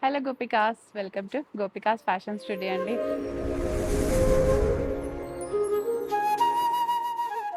Hello gopikas, welcome to gopikas fashion studio అండి.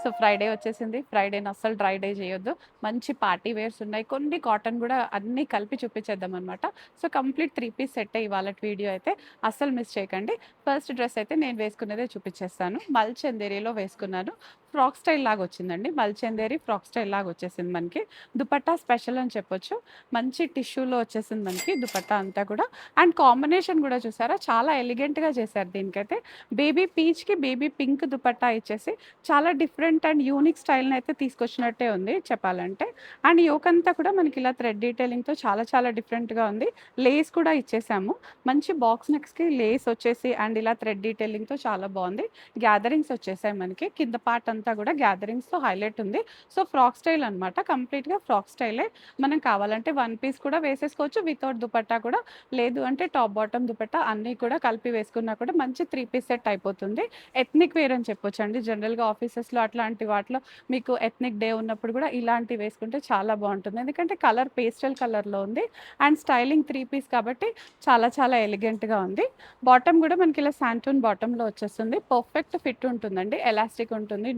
So Friday వచ్చేసింది. ఫ్రైడేని అస్సలు డ్రై డే చేయొద్దు. మంచి పార్టీ వేర్స్ ఉన్నాయి. కొన్ని కాటన్ కూడా అన్నీ కలిపి చూపించేద్దాం అనమాట. సో కంప్లీట్ 3 పీస్ సెట్టే ఇవాళటి వీడియో అయితే అస్సలు మిస్ చేయకండి. ఫస్ట్ డ్రెస్ అయితే నేను వేసుకున్నదే చూపించేస్తాను. మల్ చందేరిలో వేసుకున్నాను. ఫ్రాక్ స్టైల్ లాగా వచ్చిందండి. మల్ చందేరి ఫ్రాక్ స్టైల్ లాగా వచ్చేసింది మనకి. దుపట్టా స్పెషల్ అని చెప్పొచ్చు. మంచి టిష్యూలో వచ్చేసింది మనకి దుపట్టా అంతా కూడా. అండ్ కాంబినేషన్ కూడా చూసారా, చాలా ఎలిగెంట్గా చేశారు దీనికైతే. బేబీ పీచ్కి బేబీ పింక్ దుపట్టా ఇచ్చేసి చాలా డిఫరెంట్ అండ్ యూనిక్ స్టైల్‌ని అయితే తీసుకొచ్చినట్టే ఉంది చెప్పాలంటే. అండ్ యోక్ అంతా కూడా మనకి ఇలా థ్రెడ్ డీటెయిలింగ్‌తో చాలా చాలా డిఫరెంట్‌గా ఉంది. లేస్ కూడా ఇచ్చేసాము. మంచి బాక్స్ నెక్స్‌కి లేస్ వచ్చేసి అండ్ ఇలా థ్రెడ్ డీటెయిలింగ్‌తో చాలా బాగుంది. గ్యాదరింగ్స్ వచ్చేసాయి మనకి. కింద పార్ట్ అంతా కూడా గ్యాదరింగ్స్‌తో హైలైట్ ఉంది. సో ఫ్రాక్ స్టైల్ అనమాట. కంప్లీట్‌గా ఫ్రాక్ స్టైలే. మనం కావాలంటే వన్ పీస్ కూడా వేసేసుకోవచ్చు వితౌట్ దుపట్టా కూడా. లేదు అంటే టాప్ బాటమ్ దుపట్టా అన్నీ కూడా కలిపి వేసుకున్నా కూడా మంచి 3 పీస్ సెట్ అయిపోతుంది. ఎథ్నిక్ వేర్ అని చెప్పొచ్చండి. జనరల్‌గా ఆఫీసెస్‌లో అట్లాంటి వాటిలో మీకు ఎథ్నిక్ డే ఉన్నప్పుడు కూడా ఇలాంటివి వేసుకుంటే చాలా బాగుంటుంది. ఎందుకంటే కలర్ పేస్టల్ కలర్‌లో ఉంది. అండ్ స్టైలింగ్ 3 పీస్ కాబట్టి చాలా చాలా ఎలిగెంట్‌గా ఉంది. బాటమ్ కూడా మనకి ఇలా శాంటూన్ బాటమ్‌లో వచ్చేస్తుంది. పర్ఫెక్ట్ ఫిట్ ఉంటుందండి. ఎలాస్టిక్ ఉంటుంది.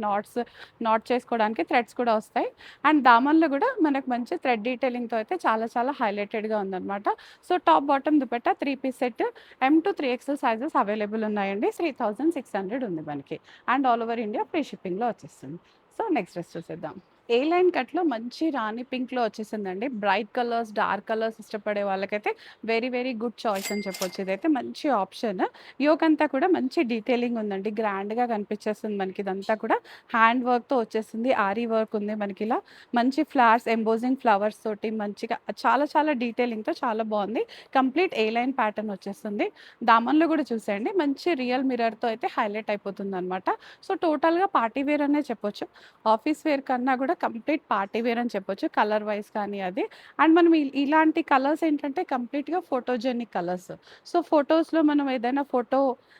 నాట్ చేసుకోవడానికి థ్రెడ్స్ కూడా వస్తాయి. అండ్ దామన్‌లో కూడా మనకు మంచి థ్రెడ్ డీటెయిలింగ్‌తో అయితే చాలా చాలా హైలైటెడ్‌గా ఉందనమాట. So top bottom dupatta 3 piece set M-3XL sizes available ఉన్నాయండి. 3600 ఉంది మనకి. And all over India free షిప్పింగ్‌లో వచ్చేస్తుంది. సో నెక్స్ట్ డ్రెస్ చూసేద్దాం. ఏ లైన్ కట్‌లో మంచి రాణి పింక్‌లో వచ్చేసిందండి. బ్రైట్ కలర్స్, డార్క్ కలర్స్ ఇష్టపడే వాళ్ళకైతే వెరీ వెరీ గుడ్ చాయిస్ అని చెప్పొచ్చు. ఇదైతే మంచి ఆప్షన్. యోక్ అంతా కూడా మంచి డీటెయిలింగ్ ఉందండి. గ్రాండ్‌గా కనిపించేస్తుంది మనకి. ఇదంతా కూడా హ్యాండ్ వర్క్‌తో వచ్చేసింది. ఆరీ వర్క్ ఉంది మనకి ఇలా. మంచి ఫ్లవర్స్, ఎంబోజింగ్ ఫ్లవర్స్ తోటి మంచిగా చాలా చాలా డీటెయిలింగ్‌తో చాలా బాగుంది. కంప్లీట్ ఏ లైన్ ప్యాటర్న్ వచ్చేస్తుంది. దామన్‌లో కూడా చూసేయండి. మంచి రియల్ మిర్రర్‌తో అయితే హైలైట్ అయిపోతుందనమాట. సో టోటల్‌గా పార్టీ వేర్ అనే చెప్పొచ్చు. ఆఫీస్ వేర్ కన్నా కూడా కంప్లీట్ పార్టీ వేర్ అని చెప్పొచ్చు. కలర్ వైస్ కానీ అది. అండ్ మనం ఇలాంటి కలర్స్ ఏంటంటే కంప్లీట్‌గా ఫోటోజెనిక్ కలర్స్. సో ఫోటోస్‌లో మనం ఏదైనా ఫోటో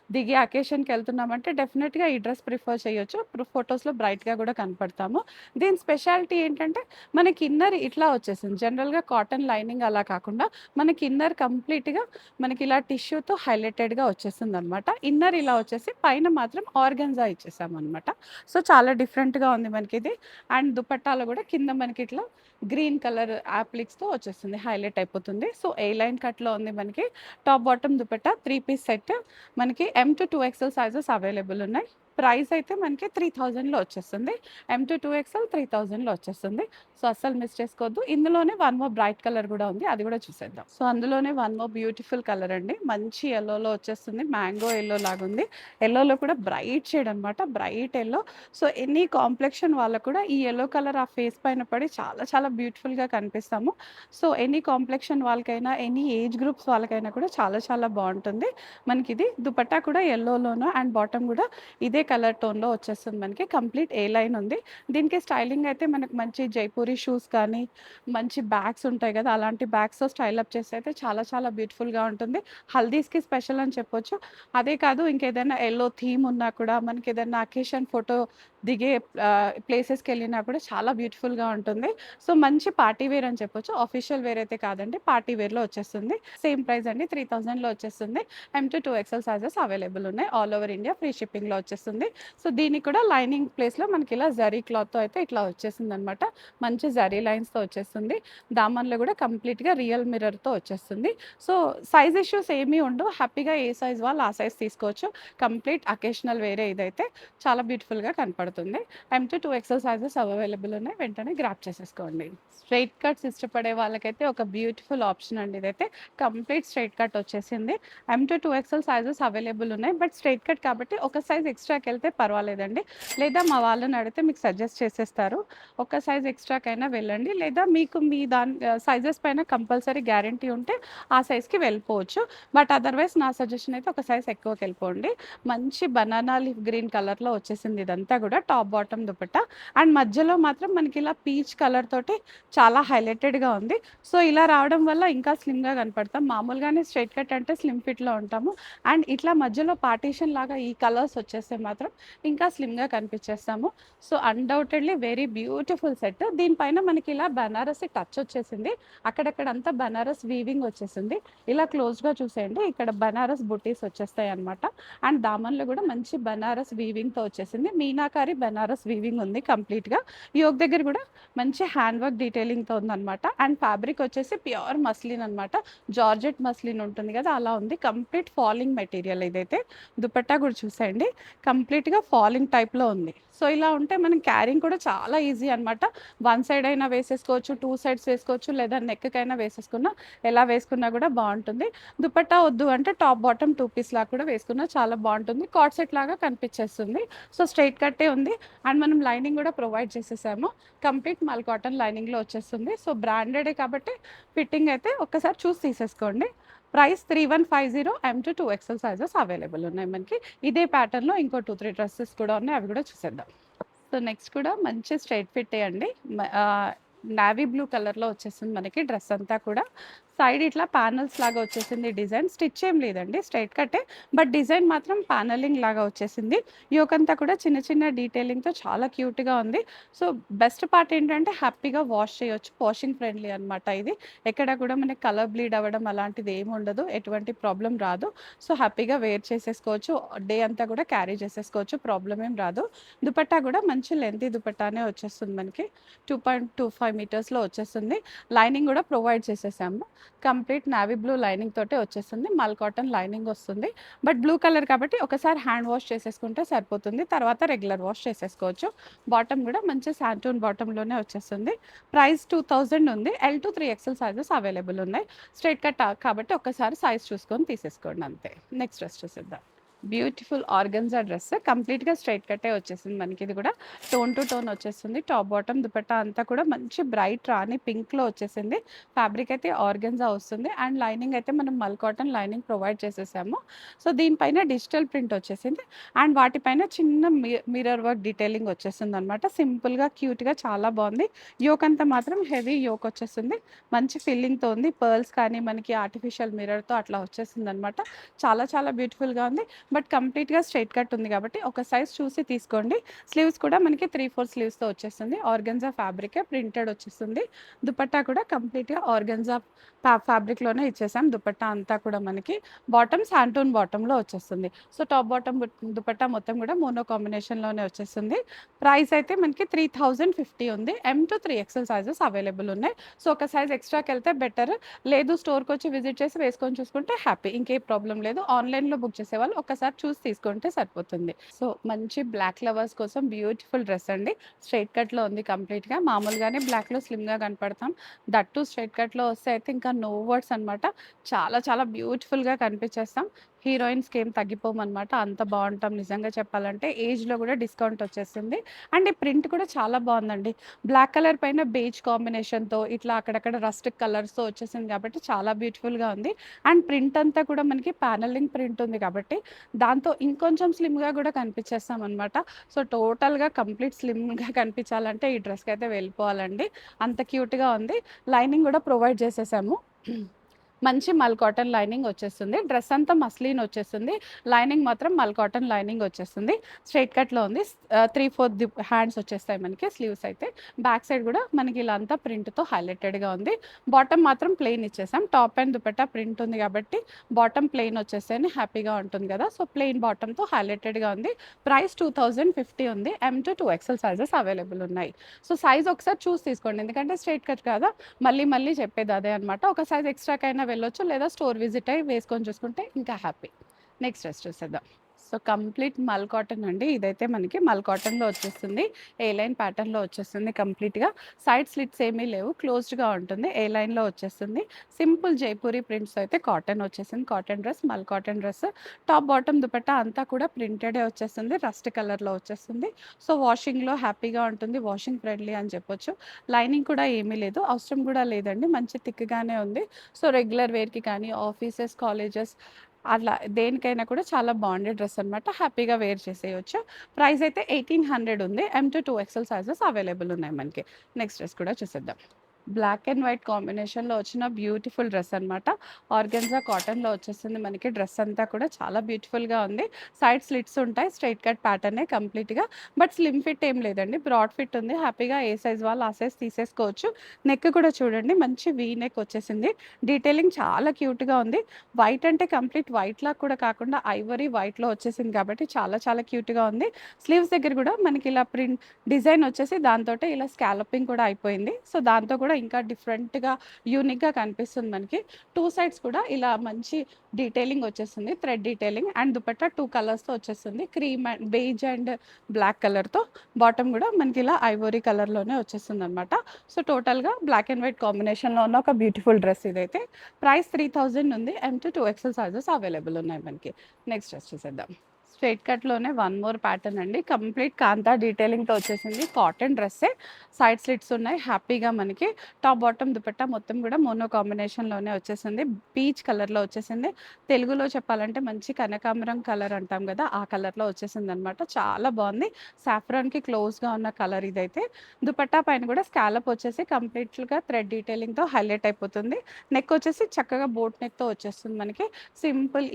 దిగే అకేషన్‌కి వెళ్తున్నామంటే డెఫినెట్‌గా ఈ డ్రెస్ ప్రిఫర్ చేయొచ్చు. ఫోటోస్‌లో బ్రైట్‌గా కూడా కనపడతాము. దీని స్పెషాలిటీ ఏంటంటే మనకి ఇన్నర్ ఇట్లా వచ్చేసింది. జనరల్‌గా కాటన్ లైనింగ్ అలా కాకుండా మనకి ఇన్నర్ కంప్లీట్‌గా మనకి ఇలా టిష్యూతో హైలైటెడ్‌గా వచ్చేసిందనమాట. ఇన్నర్ ఇలా వచ్చేసి పైన మాత్రం ఆర్గన్జా ఇచ్చేసామనమాట. సో చాలా డిఫరెంట్‌గా ఉంది మనకిది. అండ్ దుపట్టాలో కూడా కింద మనకి ఇట్లా గ్రీన్ కలర్ యాప్లిక్స్‌తో వచ్చేస్తుంది. హైలైట్ అయిపోతుంది. సో ఏ లైన్ కట్‌లో ఉంది మనకి. Top bottom dupatta 3 piece set మనకి M-2XL సైజెస్ అవైలబుల్ ఉన్నాయి. ప్రైస్ అయితే మనకి 3000లో వచ్చేస్తుంది. M-2XL 3000లో వచ్చేస్తుంది. సో అస్సలు మిస్ చేసుకోవద్దు. ఇందులోనే వన్ మోర్ బ్రైట్ కలర్ కూడా ఉంది. అది కూడా చూసేద్దాం. సో అందులోనే వన్ మోర్ బ్యూటిఫుల్ కలర్ అండి. మంచి యెల్లోలో వచ్చేస్తుంది. మ్యాంగో యెల్లో లాగుంది. యెల్లోలో కూడా బ్రైట్ షేడ్ అనమాట. Bright yellow. So any complexion వాళ్ళకు కూడా ఈ యెల్లో కలర్ ఆ ఫేస్ పైన పడి చాలా చాలా బ్యూటిఫుల్‌గా కనిపిస్తాము. సో ఎనీ కాంప్లెక్షన్ వాళ్ళకైనా, ఎనీ ఏజ్ గ్రూప్స్ వాళ్ళకైనా కూడా చాలా చాలా బావుంటుంది. మనకిది దుపట్టా కూడా యెల్లోలోను అండ్ బాటమ్ కూడా ఇదే కలర్ టోన్‌లో వచ్చేస్తుంది మనకి. కంప్లీట్ ఏ లైన్ ఉంది. దీనికి స్టైలింగ్ అయితే మనకు మంచి జైపూరి షూస్ కానీ, మంచి బ్యాగ్స్ ఉంటాయి కదా! అలాంటి బ్యాగ్స్‌తో స్టైల్ అప్ చేస్తే అయితే చాలా చాలా బ్యూటిఫుల్‌గా ఉంటుంది. హల్దీస్‌కి స్పెషల్ అని చెప్పొచ్చు. అదే కాదు ఇంకేదైనా యెల్లో థీమ్ ఉన్నా కూడా మనకేదైనా అకేషన్ ఫోటో దిగే ప్లేసెస్‌కెళ్ళినా కూడా చాలా బ్యూటిఫుల్‌గా ఉంటుంది. సో మంచి పార్టీ వేర్ అని చెప్పొచ్చు. ఆఫీషియల్ వేర్ అయితే కాదండి. పార్టీ వేర్‌లో వచ్చేస్తుంది. సేమ్ ప్రైస్ అండి. 3000లో వచ్చేస్తుంది. M-2XL సైజెస్ అవైలబుల్ ఉన్నాయి. ఆల్ ఓవర్ ఇండియా ఫ్రీ షిప్పింగ్‌లో వచ్చేస్తుంది. సో దీనికి కూడా లైనింగ్ ప్లేస్‌లో మనకి ఇలా జరీ క్లాత్‌తో అయితే ఇట్లా వచ్చేసిందనమాట. మంచి జరీ లైన్స్‌తో వచ్చేస్తుంది. దామన్‌లో కూడా కంప్లీట్‌గా రియల్ మిర్రర్‌తో వచ్చేస్తుంది. సో సైజ్ ఇష్యూస్ ఏమీ ఉండవు. హ్యాపీగా ఏ సైజ్ వాళ్ళు ఆ సైజ్ తీసుకోవచ్చు. కంప్లీట్ అకేషనల్ వేరే ఇదైతే చాలా బ్యూటిఫుల్‌గా కనపడుతుంది. M-2XL సైజెస్ అవైలబుల్ ఉన్నాయి. వెంటనే గ్రాబ్ చేసేసుకోండి. స్ట్రెయిట్ కట్స్ ఇష్టపడే వాళ్ళకైతే ఒక బ్యూటిఫుల్ ఆప్షన్ అండి ఇదైతే. కంప్లీట్ స్ట్రెయిట్ కట్ వచ్చేసింది. M-2XL సైజెస్ అవైలబుల్ ఉన్నాయి. బట్ స్ట్రెయిట్ కట్ కాబట్టి ఒక సైజ్ ఎక్స్‌ట్రాకెళ్తే పర్వాలేదండి. లేదా మా వాళ్ళని అడిగితే మీకు సజెస్ట్ చేసేస్తారు. ఒక సైజ్ ఎక్స్‌ట్రాకైనా వెళ్ళండి. లేదా మీకు మీ సైజెస్ పైన కంపల్సరీ గ్యారంటీ ఉంటే ఆ సైజ్‌కి వెళ్ళిపోవచ్చు. బట్ అదర్‌వైజ్ నా సజెషన్ అయితే ఒక సైజ్ ఎక్కువకెళ్ళిపోండి. మంచి బనానా లీఫ్ గ్రీన్ కలర్‌లో వచ్చేసింది ఇదంతా కూడా. Top bottom dupatta. అండ్ మధ్యలో మాత్రం మనకి ఇలా పీచ్ కలర్ తోటి చాలా హైలైటెడ్గా ఉంది. సో ఇలా రావడం వల్ల ఇంకా స్లిమ్గా కనపడతాం. మామూలుగానే స్ట్రైట్ కట్ అంటే స్లిమ్ ఫిట్లో ఉంటాము. అండ్ ఇట్లా మధ్యలో పార్టీషన్ లాగా ఈ కలర్స్ వచ్చేస్తే మాత్రం ఇంకా స్లిమ్గా కనిపించేస్తాము. So undoubtedly very beautiful set. దీనిపైన మనకి ఇలా బనారసి టచ్ వచ్చేసింది. అక్కడక్కడ అంతా బనారస్ వీవింగ్ వచ్చేసింది. ఇలా క్లోజ్గా చూసేయండి, ఇక్కడ బనారస్ బుటీస్ వచ్చేస్తాయి అనమాట. అండ్ దామన్లో కూడా మంచి బనారస్ వీవింగ్తో వచ్చేసింది. మీనాకారి బనారస్ వీవింగ్ ఉంది కంప్లీట్గా. యోగ్ దగ్గర కూడా మంచి హ్యాండ్ వర్క్ డీటెయిలింగ్తో ఉందన్నమాట. అండ్ ఫ్యాబ్రిక్ వచ్చేసి ప్యూర్ మస్లిన్ అనమాట. జార్జెట్ మస్లిన్ ఉంటుంది కదా, అలా ఉంది. కంప్లీట్ ఫాలింగ్ మెటీరియల్ ఇదైతే. దుపట్టా కూడా చూసేయండి, కంప్లీట్గా ఫాలింగ్ టైప్లో ఉంది. సో ఇలా ఉంటే మనం క్యారింగ్ కూడా చాలా ఈజీ అనమాట. వన్ సైడ్ అయినా వేసేసుకోవచ్చు, టూ సైడ్స్ వేసుకోవచ్చు, లేదా నెక్కైనా వేసేసుకున్నా, ఎలా వేసుకున్నా కూడా బాగుంటుంది. దుపట్టా వద్దు అంటే టాప్ బాటమ్ టూ పీస్ లాగా కూడా వేసుకున్నా చాలా బాగుంటుంది. కార్డ్ సెట్ లాగా కనిపించేస్తుంది. సో స్ట్రైట్ కట్టే ఉంది. అండ్ మనం లైనింగ్ కూడా ప్రొవైడ్ చేసేసాము. కంప్లీట్ మల్ కాటన్ లైనింగ్లో వచ్చేస్తుంది. సో బ్రాండెడే కాబట్టి ఫిట్టింగ్ అయితే ఒక్కసారి చూసి తీసేసుకోండి. Price 3150. M to 2XL sizes available ఉన్నాయి మనకి. ఇదే ప్యాటర్న్లో ఇంకో 2-3 డ్రెస్సెస్ కూడా ఉన్నాయి, అవి కూడా చూసేద్దాం. సో నెక్స్ట్ కూడా మంచి స్ట్రైట్ ఫిట్ అండి. నావీ బ్లూ కలర్లో వచ్చేసింది మనకి డ్రెస్ అంతా కూడా. సైడ్ ఇట్లా ప్యానల్స్ లాగా వచ్చేసింది. డిజైన్ స్టిచ్ ఏం లేదండి, స్ట్రైట్ కట్టే, బట్ డిజైన్ మాత్రం ప్యానలింగ్ లాగా వచ్చేసింది. యోకంతా కూడా చిన్న చిన్న డీటెయిలింగ్తో చాలా క్యూట్గా ఉంది. సో బెస్ట్ పార్ట్ ఏంటంటే హ్యాపీగా వాష్ చేయొచ్చు, వాషింగ్ ఫ్రెండ్లీ అనమాట. ఇది ఎక్కడ కూడా మనకి కలర్ బ్లీడ్ అవ్వడం అలాంటిది ఏమి ఉండదు, ఎటువంటి ప్రాబ్లం రాదు. సో హ్యాపీగా వేర్ చేసేసుకోవచ్చు, డే అంతా కూడా క్యారీ చేసేసుకోవచ్చు, ప్రాబ్లం ఏం రాదు. దుపట్టా కూడా మంచి లెంతీ దుపట్టానే వచ్చేస్తుంది మనకి. 2.25 మీటర్స్లో వచ్చేస్తుంది. లైనింగ్ కూడా ప్రొవైడ్ చేసేసాము. కంప్లీట్ నావీ బ్లూ లైనింగ్ తోటే వచ్చేస్తుంది. మల్ కాటన్ లైనింగ్ వస్తుంది, బట్ బ్లూ కలర్ కాబట్టి ఒకసారి హ్యాండ్ వాష్ చేసేసుకుంటే సరిపోతుంది, తర్వాత రెగ్యులర్ వాష్ చేసేసుకోవచ్చు. బాటమ్ కూడా మంచి శాంటూన్ బాటంలోనే వచ్చేస్తుంది. ప్రైస్ 2000 ఉంది. L to 3XL sizes available ఉన్నాయి. స్ట్రైట్ కట్ కాబట్టి ఒకసారి సైజ్ చూసుకొని తీసేసుకోండి అంతే. నెక్స్ట్ డ్రెస్ చూసేద్దాం. బ్యూటిఫుల్ ఆర్గన్జా డ్రెస్, కంప్లీట్గా స్ట్రైట్ కట్టే వచ్చేసింది మనకి. ఇది కూడా టోన్ టు టోన్ వచ్చేస్తుంది. టాప్ బాటమ్ దుపట్టా అంతా కూడా మంచి బ్రైట్ రాణి పింక్లో వచ్చేసింది. ఫ్యాబ్రిక్ అయితే ఆర్గన్జా వస్తుంది. అండ్ లైనింగ్ అయితే మనం మల్ కాటన్ లైనింగ్ ప్రొవైడ్ చేసేసాము. సో దీనిపైన డిజిటల్ ప్రింట్ వచ్చేసింది. అండ్ వాటిపైన చిన్న మిర్రర్ వర్క్ డీటెయిలింగ్ వచ్చేసింది అనమాట. సింపుల్గా క్యూట్గా చాలా బాగుంది. యోక్ అంతా మాత్రం హెవీ యోక్ వచ్చేస్తుంది, మంచి ఫిల్లింగ్తో ఉంది. పర్ల్స్ కానీ మనకి ఆర్టిఫిషియల్ మిర్రర్తో అట్లా వచ్చేసింది అనమాట. చాలా చాలా బ్యూటిఫుల్గా ఉంది. బట్ కంప్లీట్గా స్ట్రైట్ కట్ ఉంది కాబట్టి ఒక సైజ్ చూసి తీసుకోండి. స్లీవ్స్ కూడా మనకి 3/4 స్లీవ్స్తో వచ్చేస్తుంది. ఆర్గన్జా ఫ్యాబ్రికే ప్రింటెడ్ వచ్చేస్తుంది. దుపట్టా కూడా కంప్లీట్గా ఆర్గన్జా ఫ్యాబ్రిక్లోనే ఇచ్చేసాం. దుపట్టా అంతా కూడా మనకి బాటమ్ శాంటూన్ బాటంలో వచ్చేస్తుంది. సో టాప్ బాటమ్ దుపట్టా మొత్తం కూడా మోనో కాంబినేషన్లోనే వచ్చేస్తుంది. ప్రైస్ అయితే మనకి 3050 ఉంది. M to 3XL sizes available ఉన్నాయి. సో ఒక సైజ్ ఎక్స్ట్రాకి వెళ్తే బెటర్, లేదు స్టోర్కి వచ్చి విజిట్ చేసి వేసుకొని చూసుకుంటే హ్యాపీ, ఇంకే ప్రాబ్లం లేదు. ఆన్లైన్లో బుక్ చేసేవాళ్ళు ఒకసారి చూసి తీసుకుంటే సరిపోతుంది. సో మంచి బ్లాక్ లవర్స్ కోసం బ్యూటిఫుల్ డ్రెస్ అండి. స్ట్రైట్ కట్లో ఉంది కంప్లీట్గా. మామూలుగానే బ్లాక్లో స్లిమ్గా కనపడతాం, దట్టు స్ట్రైట్ కట్లో వస్తే అయితే ఇంకా నో వర్డ్స్ అనమాట. చాలా చాలా బ్యూటిఫుల్గా కనిపించేస్తాం. హీరోయిన్స్కి ఏం తగ్గిపోమన్నమాట, అంత బాగుంటాం నిజంగా చెప్పాలంటే. ఏజ్లో కూడా డిస్కౌంట్ వచ్చేస్తుంది. అండ్ ఈ ప్రింట్ కూడా చాలా బాగుందండి. బ్లాక్ కలర్ పైన బేజ్ కాంబినేషన్తో ఇట్లా అక్కడక్కడ రస్ట్ కలర్స్తో వచ్చేసింది కాబట్టి చాలా బ్యూటిఫుల్గా ఉంది. అండ్ ప్రింట్ అంతా కూడా మనకి ప్యానలింగ్ ప్రింట్ ఉంది కాబట్టి దాంతో ఇంకొంచెం స్లిమ్గా కూడా కనిపించేస్తాం అనమాట. సో టోటల్గా కంప్లీట్ స్లిమ్గా కనిపించాలంటే ఈ డ్రెస్కి అయితే వెళ్ళిపోవాలండి, అంత క్యూట్గా ఉంది. లైనింగ్ కూడా ప్రొవైడ్ చేసేసాము. మంచి మల్ కాటన్ లైనింగ్ వచ్చేస్తుంది. డ్రెస్ అంతా మస్లిన్ వచ్చేస్తుంది, లైనింగ్ మాత్రం మల్ కాటన్ లైనింగ్ వచ్చేస్తుంది. స్ట్రైట్ కట్లో ఉంది. 3/4 హ్యాండ్స్ వచ్చేస్తాయి మనకి. స్లీవ్స్ అయితే బ్యాక్ సైడ్ కూడా మనకి ఇలా అంతా ప్రింట్తో హైలైటెడ్గా ఉంది. బాటమ్ మాత్రం ప్లెయిన్ ఇచ్చేసాం. టాప్ అండ్ దుపట్టా ప్రింట్ ఉంది కాబట్టి బాటమ్ ప్లెయిన్ వచ్చేస్తేనే హ్యాపీగా ఉంటుంది కదా. సో ప్లెయిన్ బాటమ్తో హైలైటెడ్గా ఉంది. ప్రైస్ 2050 ఉంది. M to 2XL sizes available ఉన్నాయి. సో సైజ్ ఒకసారి చూసి తీసుకోండి, ఎందుకంటే స్ట్రైట్ కట్ కదా, మళ్ళీ మళ్ళీ చెప్పేది అదే అనమాట. ఒక సైజ్ ఎక్స్ట్రాకైనా వెళ్ళొచ్చు, లేదా స్టోర్ విజిట్ అయ్యి వేసుకొని చూసుకుంటే ఇంకా హ్యాపీ. నెక్స్ట్ డ్రెస్ చూసేద్దాం. సో కంప్లీట్ మల్ కాటన్ అండి. ఇదైతే మనకి మల్ కాటన్లో వచ్చేస్తుంది. ఏ లైన్ ప్యాటర్న్లో వచ్చేస్తుంది కంప్లీట్గా. సైడ్ స్లిట్స్ ఏమీ లేవు, క్లోజ్డ్గా ఉంటుంది. ఏ లైన్లో వచ్చేస్తుంది. సింపుల్ జైపూరి ప్రింట్స్ అయితే కాటన్ వచ్చేసింది. కాటన్ డ్రెస్, మల్ cotton dress. Top bottom dupatta అంతా కూడా ప్రింటెడే వచ్చేస్తుంది, రస్ట్ కలర్లో వచ్చేస్తుంది. సో వాషింగ్లో హ్యాపీగా ఉంటుంది, వాషింగ్ ఫ్రెండ్లీ అని చెప్పొచ్చు. లైనింగ్ కూడా ఏమీ లేదు, అవసరం కూడా లేదండి, మంచి థిక్గానే ఉంది. సో రెగ్యులర్ వేర్కి కానీ ఆఫీసెస్, కాలేజెస్, అట్లా దేనికైనా కూడా చాలా బాగుండే డ్రెస్ అనమాట. హ్యాపీగా వేర్ చేసేయొచ్చు. ప్రైస్ అయితే 1800 ఉంది. M-2 XL సైజెస్ అవైలబుల్ ఉన్నాయి మనకి. నెక్స్ట్ డ్రెస్ కూడా చూసేద్దాం. బ్లాక్ అండ్ వైట్ కాంబినేషన్‌లో వచ్చిన బ్యూటిఫుల్ డ్రెస్ అనమాట. ఆర్గెన్జా కాటన్‌లో వచ్చేసింది మనకి. డ్రెస్ అంతా కూడా చాలా బ్యూటిఫుల్‌గా ఉంది. సైడ్ స్లిట్స్ ఉంటాయి. స్ట్రెయిట్ కట్ ప్యాటర్నే కంప్లీట్‌గా. బట్ స్లిమ్ ఫిట్ ఏం లేదండి. బ్రాడ్ ఫిట్ ఉంది. హ్యాపీగా ఏ సైజ్ వాళ్ళు ఆ సైజ్ తీసేసుకోవచ్చు. నెక్ కూడా చూడండి మంచి వీ నెక్ వచ్చేసింది. డీటెయిలింగ్ చాలా క్యూట్‌గా ఉంది. వైట్ అంటే కంప్లీట్ వైట్‌లా కూడా కాకుండా ఐవరీ వైట్‌లో వచ్చేసింది కాబట్టి చాలా చాలా క్యూట్‌గా ఉంది. స్లీవ్స్ దగ్గర కూడా మనకి ఇలా ప్రింట్ డిజైన్ వచ్చేసి దాంతోటే ఇలా స్కాలపింగ్ కూడా అయిపోయింది. సో, దాంతో కూడా ఇంకా డిఫరెంట్‌గా, యూనిక్‌గా కనిపిస్తుంది మనకి. 2 సైడ్స్ కూడా ఇలా మంచి డీటెయిలింగ్ వచ్చేస్తుంది. థ్రెడ్ డీటెయిలింగ్ అండ్ దుపట్టా 2 కలర్స్‌తో వచ్చేస్తుంది. Cream and beige and black కలర్‌తో. బాటమ్ కూడా మనకి ఇలా ఐవరీ కలర్‌లోనే వచ్చేస్తుందనమాట. సో, టోటల్‌గా బ్లాక్ అండ్ వైట్ కాంబినేషన్‌లో ఉన్న ఒక బ్యూటిఫుల్ డ్రెస్ ఇదైతే. ప్రైస్ 3000 ఉంది. M-2 XL సైజెస్ అవైలబుల్ ఉన్నాయి మనకి. నెక్స్ట్ డ్రెస్ చూసేద్దాం. స్ట్రెయిట్ కట్‌లోనే వన్ మోర్ ప్యాటర్న్ అండి. కంప్లీట్ కాంతా డీటెయిలింగ్‌తో వచ్చేసింది. కాటన్ డ్రెస్సే. సైడ్ స్లిట్స్ ఉన్నాయి. హ్యాపీగా మనకి టాప్, బాటమ్ దుపట్టా మొత్తం కూడా మోనో కాంబినేషన్‌లోనే వచ్చేసింది. పీచ్ కలర్‌లో వచ్చేసింది. తెలుగులో చెప్పాలంటే మంచి కనకాంబరం కలర్ అంటాం గదా! ఆ కలర్‌లో వచ్చేసిందనమాట. చాలా బావుంది. సాఫ్రాన్‌కి క్లోజ్‌గా ఉన్న కలర్ ఇదైతే. దుపట్టా పైన కూడా స్కాలప్ వచ్చేసి కంప్లీట్‌గా థ్రెడ్ డీటెయిలింగ్‌తో హైలైట్ అయిపోతుంది. నెక్ వచ్చేసి చక్కగా బోట్ నెక్‌తో వచ్చేస్తుంది మనకి. సింపుల్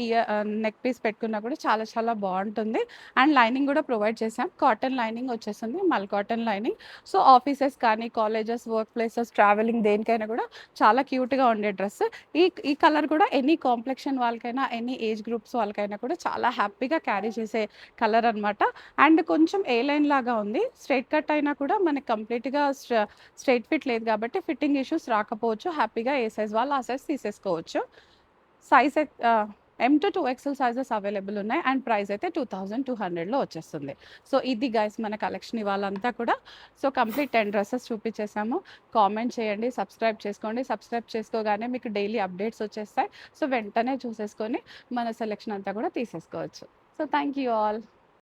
నెక్ పీస్ పెట్టుకున్నా కూడా చాలా చాలా బాగుంటుంది. అండ్ లైనింగ్ కూడా ప్రొవైడ్ చేసాం. కాటన్ లైనింగ్ వచ్చేసింది. మల్ కాటన్ లైనింగ్. సో, ఆఫీసెస్ కానీ, కాలేజెస్, వర్క్ ప్లేసెస్, ట్రావెలింగ్ దేనికైనా కూడా చాలా క్యూట్‌గా ఉండే డ్రెస్. ఈ కలర్ కూడా ఎనీ కాంప్లెక్షన్ వాళ్ళకైనా, ఎనీ ఏజ్ గ్రూప్స్ వాళ్ళకైనా కూడా చాలా హ్యాపీగా క్యారీ చేసే కలర్ అనమాట. అండ్ కొంచెం ఏ లైన్ లాగా ఉంది. స్ట్రెయిట్ కట్ అయినా కూడా మనకి కంప్లీట్‌గా స్ట్రెయిట్ ఫిట్ లేదు కాబట్టి ఫిట్టింగ్ ఇష్యూస్ రాకపోవచ్చు. హ్యాపీగా ఏ సైజ్ వాళ్ళు ఆ సైజ్ తీసేసుకోవచ్చు. Size M-2 XL sizes available ఉన్నాయి. అండ్ ప్రైస్ అయితే 2200లో వచ్చేస్తుంది. సో, ఇది గైస్ మన కలెక్షన్ ఇవాళంతా కూడా. సో, కంప్లీట్ 10 డ్రెసెస్ చూపించేసాము. కామెంట్ చేయండి, సబ్స్క్రైబ్ చేసుకోండి. సబ్స్క్రైబ్ చేసుకోగానే మీకు డైలీ అప్డేట్స్ వచ్చేస్తాయి. సో, వెంటనే చూసేసుకొని మన సెలెక్షన్ అంతా కూడా తీసేసుకోవచ్చు. So, thank you all.